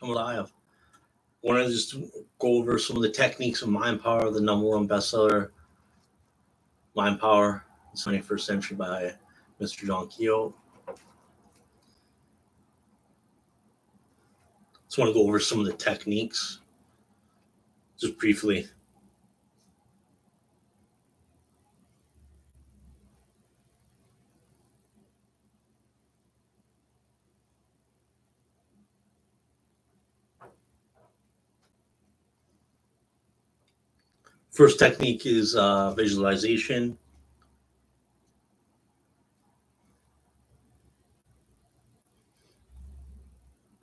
come alive. I want to just go over some of the techniques of mind power, the #1 bestseller, Mind Power, the 21st Century by Mr. John Keogh. Just want to go over some of the techniques, just briefly. First technique is visualization.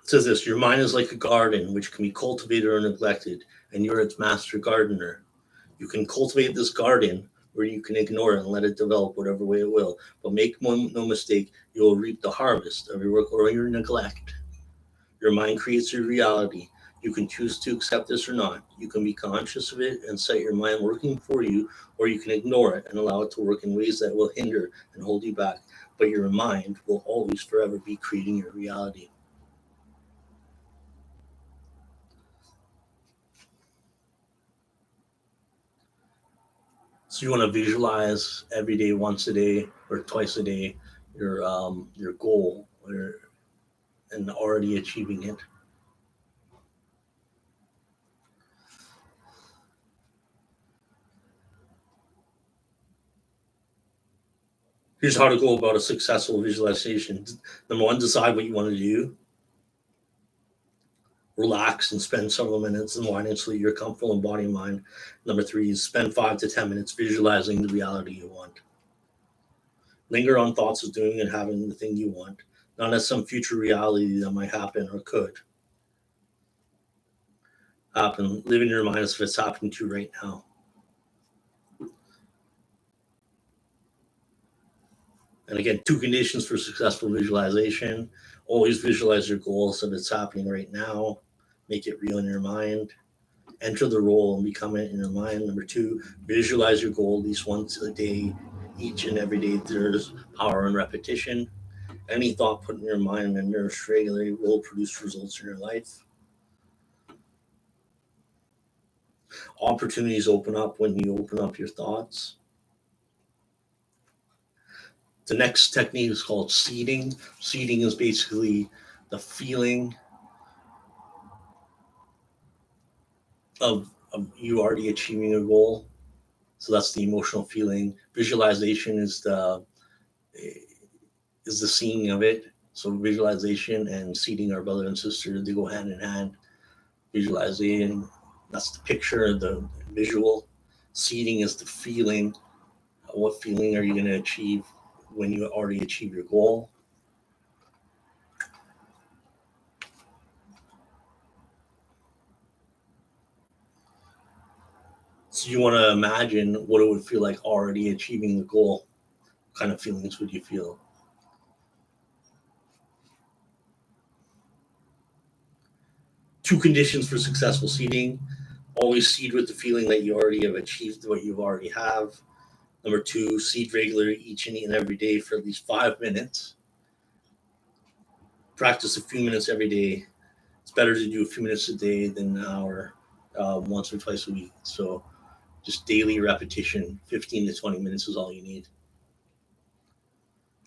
It says this: your mind is like a garden which can be cultivated or neglected, and you're its master gardener. You can cultivate this garden, or you can ignore it and let it develop whatever way it will. But make no mistake, you will reap the harvest of your work or your neglect. Your mind creates your reality. You can choose to accept this or not. You can be conscious of it and set your mind working for you, or you can ignore it and allow it to work in ways that will hinder and hold you back. But your mind will always forever be creating your reality. So you want to visualize every day, once a day or twice a day, your goal, and already achieving it. Here's how to go about a successful visualization. Number 1, decide what you want to do. Relax and spend several minutes unwinding so that you're comfortable in body and mind. Number 3 is spend 5 to 10 minutes visualizing the reality you want. Linger on thoughts of doing and having the thing you want, not as some future reality that might happen or could happen. Live in your mind as if it's happening to you right now. And again, 2 conditions for successful visualization. Always visualize your goal so that it's happening right now. Make it real in your mind. Enter the role and become it in your mind. Number 2, visualize your goal at least once a day, each and every day. There's power in repetition. Any thought put in your mind and nourished regularly will produce results in your life. Opportunities open up when you open up your thoughts. The next technique is called seeding. Seeding is basically the feeling of you already achieving a goal. So that's the emotional feeling. Visualization is the seeing of it. So visualization and seeding are brother and sister. They go hand in hand. Visualizing, that's the picture, the visual. Seeding is the feeling. What feeling are you going to achieve when you already achieve your goal? So you want to imagine what it would feel like already achieving the goal. What kind of feelings would you feel? Two conditions for successful seeding: always seed with the feeling that you already have achieved what you already have. Number 2, seed regularly each and every day for at least 5 minutes. Practice a few minutes every day. It's better to do a few minutes a day than an hour once or twice a week. So just daily repetition, 15 to 20 minutes is all you need.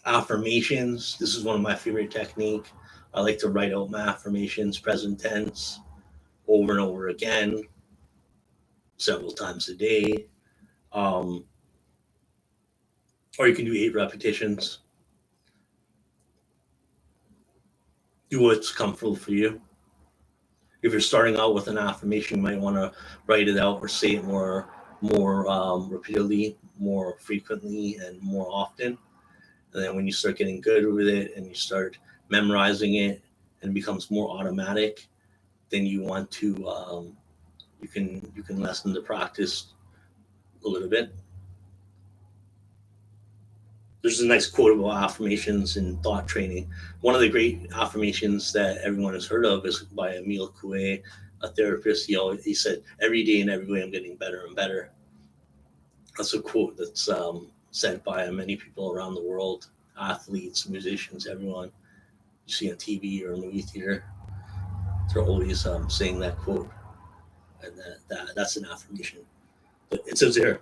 Affirmations. This is one of my favorite techniques. I like to write out my affirmations, present tense, over and over again, several times a day. Or you can do 8 repetitions. Do what's comfortable for you. If you're starting out with an affirmation, you might want to write it out or say it more repeatedly, more frequently, and more often. And then when you start getting good with it and you start memorizing it and it becomes more automatic, then you want to you can lessen the practice a little bit. There's a nice quote about affirmations and thought training. One of the great affirmations that everyone has heard of is by Emile Coué, a therapist. He said, "Every day in every way, I'm getting better and better." That's a quote that's said by many people around the world, athletes, musicians, everyone you see on TV or movie theater. They're always saying that quote, and that's an affirmation. But it says here,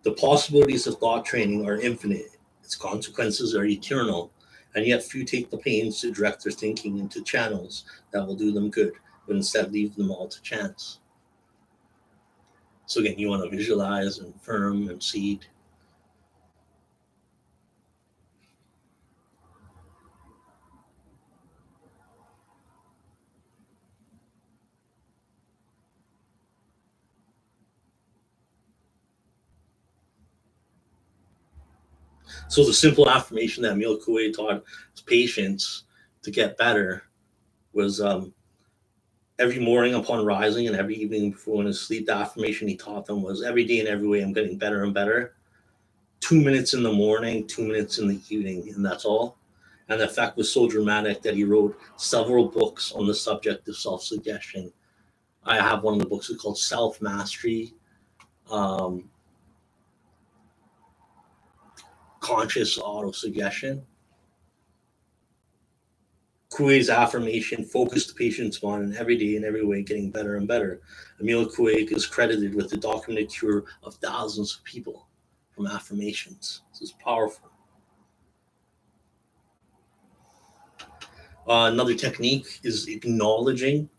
the possibilities of thought training are infinite. Its consequences are eternal, and yet few take the pains to direct their thinking into channels that will do them good, but instead leave them all to chance. So again, you want to visualize and affirm and seed. So the simple affirmation that Emil Coué taught his patients to get better was every morning upon rising and every evening before going to sleep, the affirmation he taught them was every day and every way I'm getting better and better. 2 minutes in the morning, 2 minutes in the evening, and that's all. And the effect was so dramatic that he wrote several books on the subject of self suggestion. I have one of the books called Self Mastery, um, Conscious Auto Suggestion. Coué's affirmation focused the patient's mind in every day and every way getting better and better. Emil Coué is credited with the documented cure of thousands of people from affirmations. This is powerful. Another technique is acknowledging.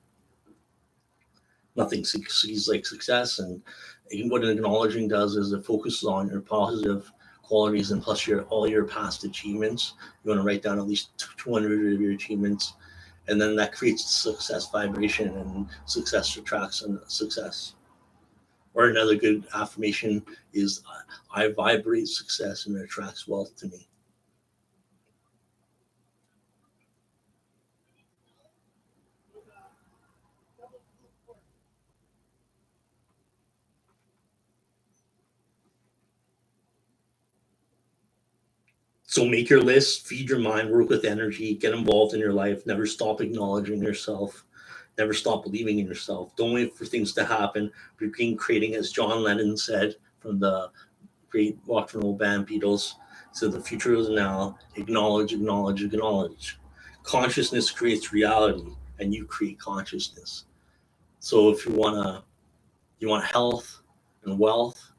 Nothing succeeds like success, and what acknowledging does is it focuses on your positive qualities and plus your all your past achievements. You want to write down at least 200 of your achievements, and then that creates success vibration, and success attracts success. Or another good affirmation is I vibrate success and it attracts wealth to me. So make your list, feed your mind, work with energy, get involved in your life, never stop acknowledging yourself, never stop believing in yourself. Don't wait for things to happen. Begin creating, as John Lennon said from the great rock and roll band Beatles. So the future is now. Acknowledge, acknowledge, acknowledge. Consciousness creates reality, and you create consciousness. So if you want health and wealth,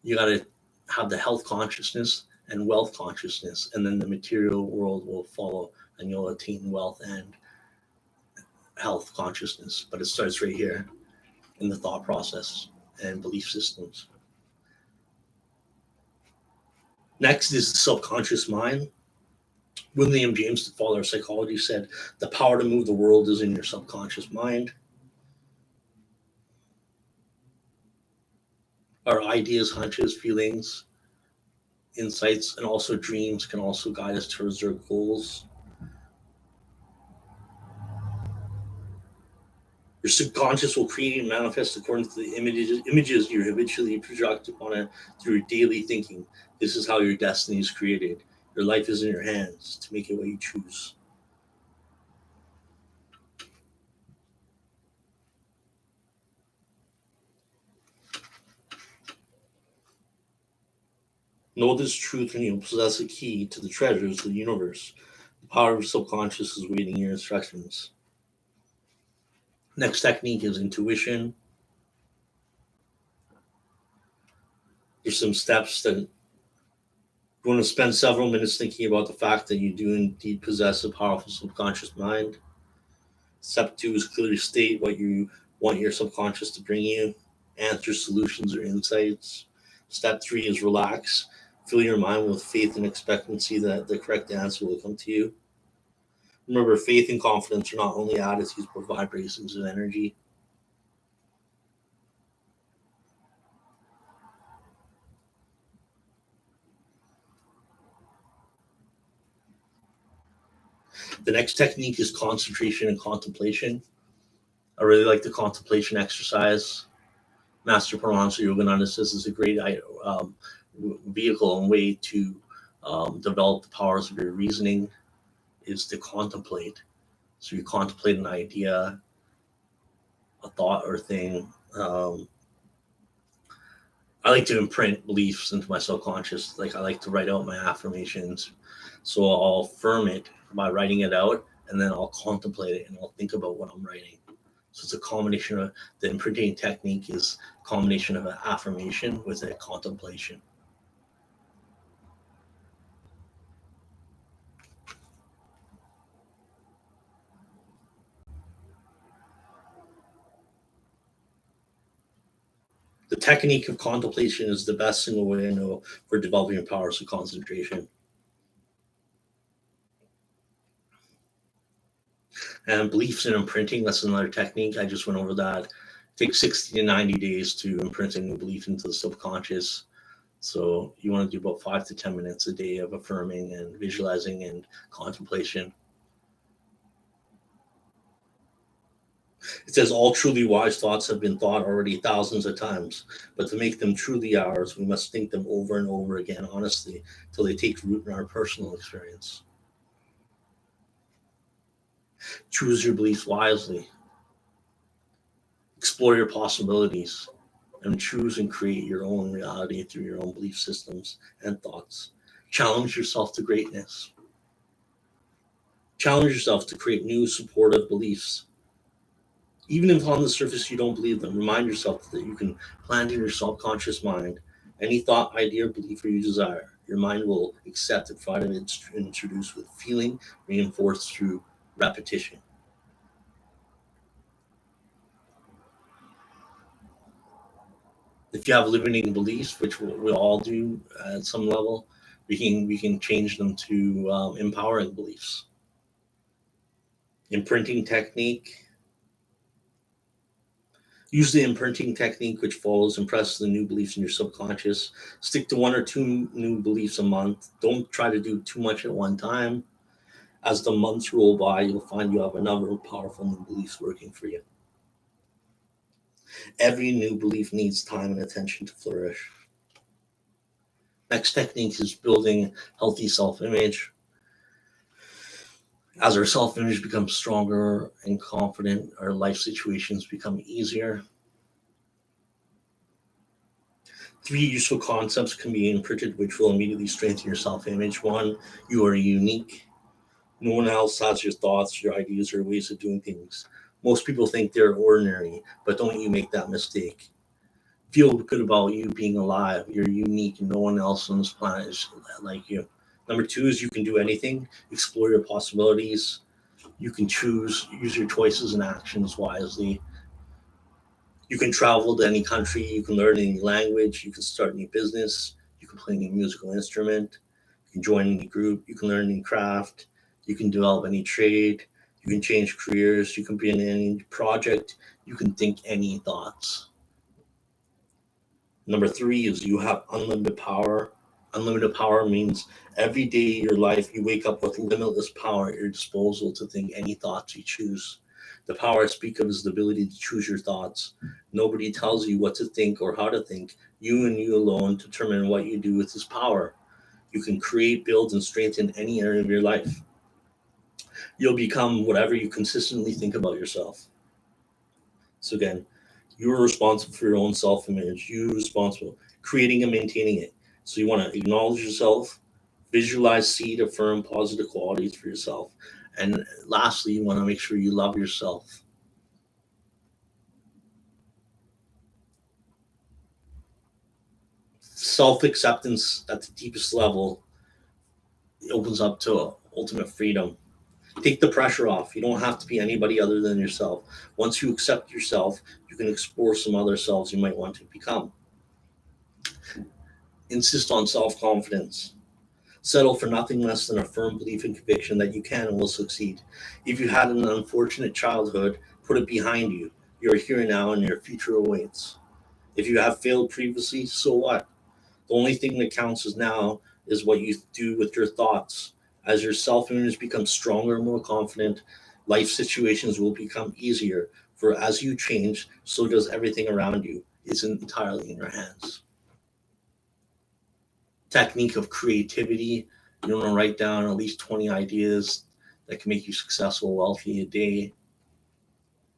you got to have the health consciousness and wealth consciousness, and then the material world will follow, and you'll attain wealth and health consciousness. But it starts right here in the thought process and belief systems. Next is the subconscious mind. William James, the father of psychology, said the power to move the world is in your subconscious mind. Our ideas, hunches, feelings, insights, and also dreams can also guide us towards our goals. Your subconscious will create and manifest according to the images you habitually project upon it through your daily thinking. This is how your destiny is created. Your life is in your hands to make it what you choose. Know this truth and you'll possess a key to the treasures of the universe. The power of subconscious is waiting your instructions. Next technique is intuition. There's some steps that you want to spend several minutes thinking about the fact that you do indeed possess a powerful subconscious mind. Step two is clearly state what you want your subconscious to bring you, answer solutions or insights. Step three is relax. Fill your mind with faith and expectancy that the correct answer will come to you. Remember, faith and confidence are not only attitudes but vibrations of energy. The next technique is concentration and contemplation. I really like the contemplation exercise. Master Paramahansa Yogananda says is a great vehicle and way to develop the powers of your reasoning is to contemplate. So you contemplate an idea, a thought, or thing. I like to imprint beliefs into my subconscious. Like I like to write out my affirmations. So I'll affirm it by writing it out, and then I'll contemplate it and I'll think about what I'm writing. So it's a combination of the imprinting technique is a combination of an affirmation with a contemplation. The technique of contemplation is the best single way I know for developing powers of concentration. And beliefs in imprinting, that's another technique. I just went over that. It takes 60 to 90 days to imprint a new belief into the subconscious. So you want to do about 5 to 10 minutes a day of affirming and visualizing and contemplation. It says all truly wise thoughts have been thought already thousands of times, but to make them truly ours, we must think them over and over again, honestly, till they take root in our personal experience. Choose your beliefs wisely. Explore your possibilities and choose and create your own reality through your own belief systems and thoughts. Challenge yourself to greatness. Challenge yourself to create new supportive beliefs. Even if on the surface you don't believe them, remind yourself that you can plant in your subconscious mind any thought, idea, or belief you desire. Your mind will accept it, provided it's introduced with feeling, reinforced through repetition. If you have limiting beliefs, which we all do at some level, we can change them to empowering beliefs. Imprinting technique. Use the imprinting technique, which follows and presses the new beliefs in your subconscious. Stick to 1 or 2 new beliefs a month. Don't try to do too much at one time. As the months roll by, you'll find you have another powerful new beliefs working for you. Every new belief needs time and attention to flourish. Next technique is building healthy self image. As our self image becomes stronger and confident, our life situations become easier. 3 useful concepts can be imprinted, which will immediately strengthen your self image. One, you are unique. No one else has your thoughts, your ideas, or ways of doing things. Most people think they're ordinary, but don't you make that mistake. Feel good about you being alive. You're unique. No one else on this planet is like you. Number 2 is you can do anything. Explore your possibilities. You can choose, use your choices and actions wisely. You can travel to any country. You can learn any language. You can start any business. You can play any musical instrument. You can join any group. You can learn any craft. You can develop any trade. You can change careers. You can be in any project. You can think any thoughts. Number 3 is you have unlimited power. Unlimited power means every day of your life you wake up with limitless power at your disposal to think any thoughts you choose. The power I speak of is the ability to choose your thoughts. Nobody tells you what to think or how to think. You and you alone determine what you do with this power. You can create, build, and strengthen any area of your life. You'll become whatever you consistently think about yourself. So again, you're responsible for your own self-image. You're responsible creating and maintaining it. So you want to acknowledge yourself, visualize, seed, affirm positive qualities for yourself. And lastly, you want to make sure you love yourself. Self-acceptance at the deepest level opens up to ultimate freedom. Take the pressure off. You don't have to be anybody other than yourself. Once you accept yourself, you can explore some other selves you might want to become. Insist on self-confidence. Settle for nothing less than a firm belief and conviction that you can and will succeed. If you had an unfortunate childhood, put it behind you. You're here now and your future awaits. If you have failed previously, so what? The only thing that counts is now is what you do with your thoughts. As your self image becomes stronger and more confident, life situations will become easier. For as you change, so does everything around you. It's entirely in your hands. Technique of creativity. You want to write down at least 20 ideas that can make you successful, wealthy a day.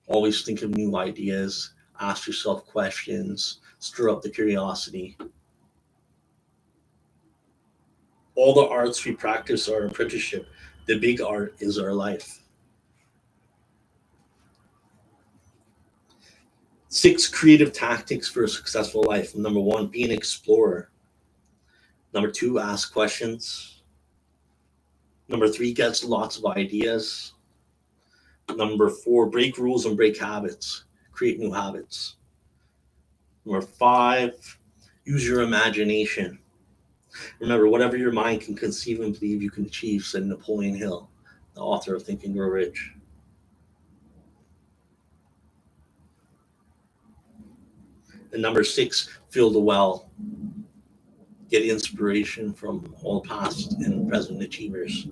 Always think of new ideas. Ask yourself questions. Stir up the curiosity. All the arts we practice are apprenticeship. The big art is our life. 6 creative tactics for a successful life. Number 1, be an explorer. Number 2, ask questions. Number 3, get lots of ideas. Number 4, break rules and break habits. Create new habits. Number 5, use your imagination. Remember, whatever your mind can conceive and believe you can achieve, said Napoleon Hill, the author of Think and Grow Rich. And number 6, fill the well. Get inspiration from all past and present achievers.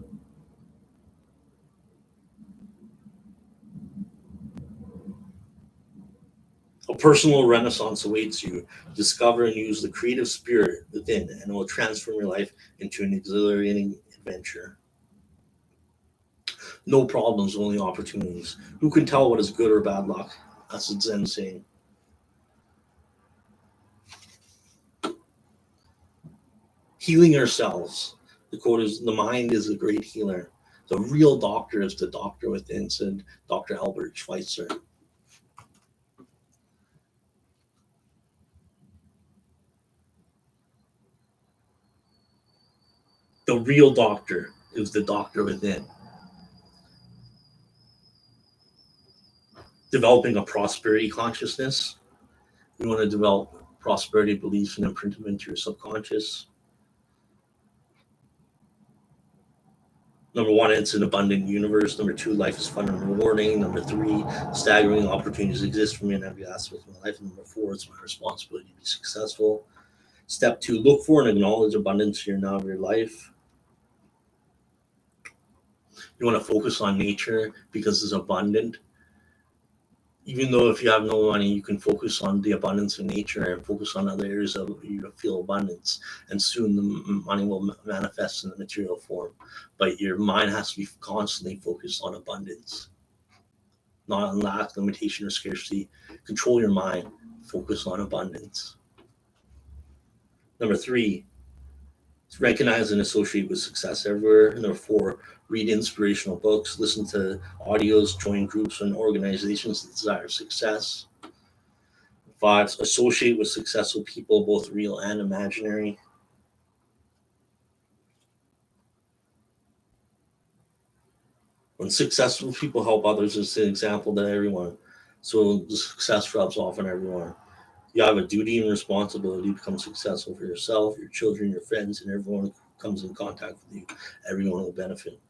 A personal renaissance awaits you. Discover and use the creative spirit within, and it will transform your life into an exhilarating adventure. No problems, only opportunities. Who can tell what is good or bad luck? That's a Zen saying. Healing ourselves. The quote is, the mind is a great healer. The real doctor is the doctor within, said Dr. Albert Schweitzer. The real doctor is the doctor within. Developing a prosperity consciousness. You want to develop prosperity beliefs and imprint them into your subconscious. Number 1, it's an abundant universe. Number 2, life is fun and rewarding. Number 3, staggering opportunities exist for me in every aspect of my life. And number 4, it's my responsibility to be successful. Step 2, look for and acknowledge abundance here now of your life. You want to focus on nature because it's abundant. Even though if you have no money, you can focus on the abundance of nature and focus on other areas of you feel abundance, and soon the money will manifest in the material form. But your mind has to be constantly focused on abundance, not on lack, limitation, or scarcity. Control your mind. Focus on abundance. Number 3, recognize and associate with success everywhere. Number 4, read inspirational books, listen to audios, join groups and organizations that desire success. 5, associate with successful people, both real and imaginary. When successful people help others, it's an example to everyone. So the success rubs off on everyone. You have a duty and responsibility to become successful for yourself, your children, your friends, and everyone who comes in contact with you. Everyone will benefit.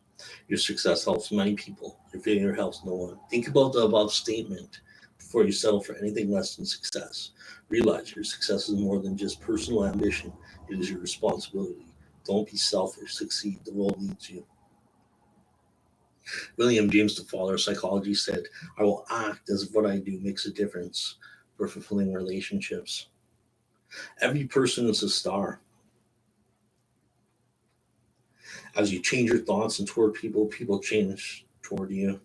Your success helps many people. Your failure helps no one. Think about the above statement before you settle for anything less than success. Realize your success is more than just personal ambition. It is your responsibility. Don't be selfish. Succeed. The world needs you. William James, the father of psychology, said, I will act as if what I do makes a difference for fulfilling relationships. Every person is a star. As you change your thoughts and toward people, people change toward you.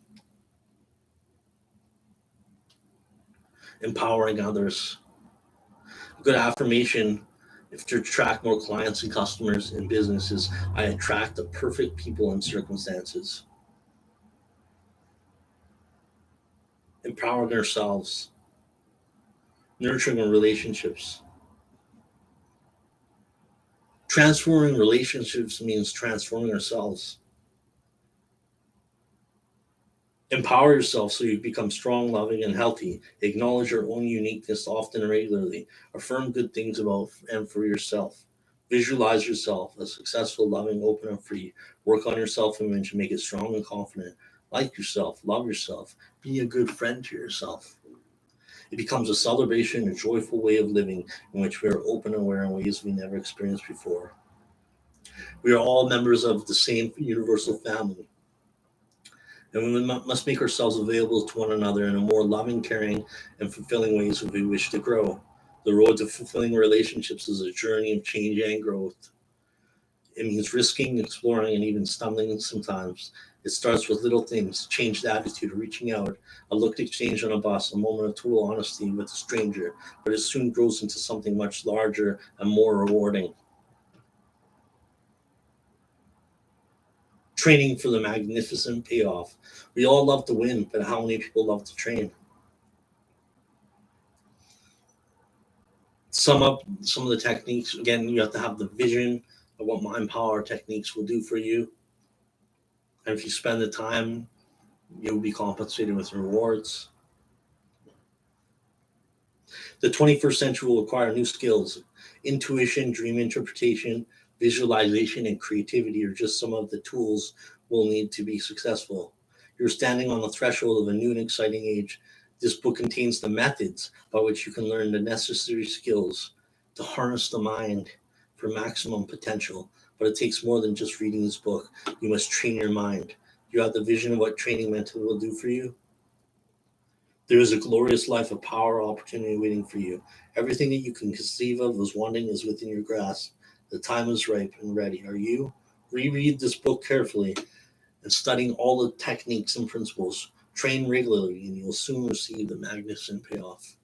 Empowering others. A good affirmation, if to attract more clients and customers and businesses, I attract the perfect people and circumstances. Empowering ourselves. Nurturing our relationships. Transforming relationships means transforming ourselves. Empower yourself so you become strong, loving, and healthy. Acknowledge your own uniqueness often and regularly. Affirm good things about and for yourself. Visualize yourself as successful, loving, open, and free. Work on your self-image and make it strong and confident. Like yourself, love yourself, be a good friend to yourself. It becomes a celebration, a joyful way of living in which we are open and aware in ways we never experienced before. We are all members of the same universal family, and we must make ourselves available to one another in a more loving, caring, and fulfilling ways if we wish to grow. The road to fulfilling relationships is a journey of change and growth. It means risking, exploring, and even stumbling sometimes. It starts with little things, changed attitude, reaching out, a look exchange on a bus, a moment of total honesty with a stranger, but it soon grows into something much larger and more rewarding. Training for the magnificent payoff. We all love to win, but how many people love to train? Sum up some of the techniques. Again, you have to have the vision of what mind power techniques will do for you. And if you spend the time, you'll be compensated with rewards. The 21st century will require new skills. Intuition, dream interpretation, visualization, and creativity are just some of the tools we'll need to be successful. You're standing on the threshold of a new and exciting age. This book contains the methods by which you can learn the necessary skills to harness the mind for maximum potential. But it takes more than just reading this book. You must train your mind. You have the vision of what training mental will do for you. There is a glorious life of power opportunity waiting for you. Everything that you can conceive of as wanting is within your grasp. The time is ripe and ready. Are you? Reread this book carefully and studying all the techniques and principles. Train regularly, and you'll soon receive the magnificent payoff.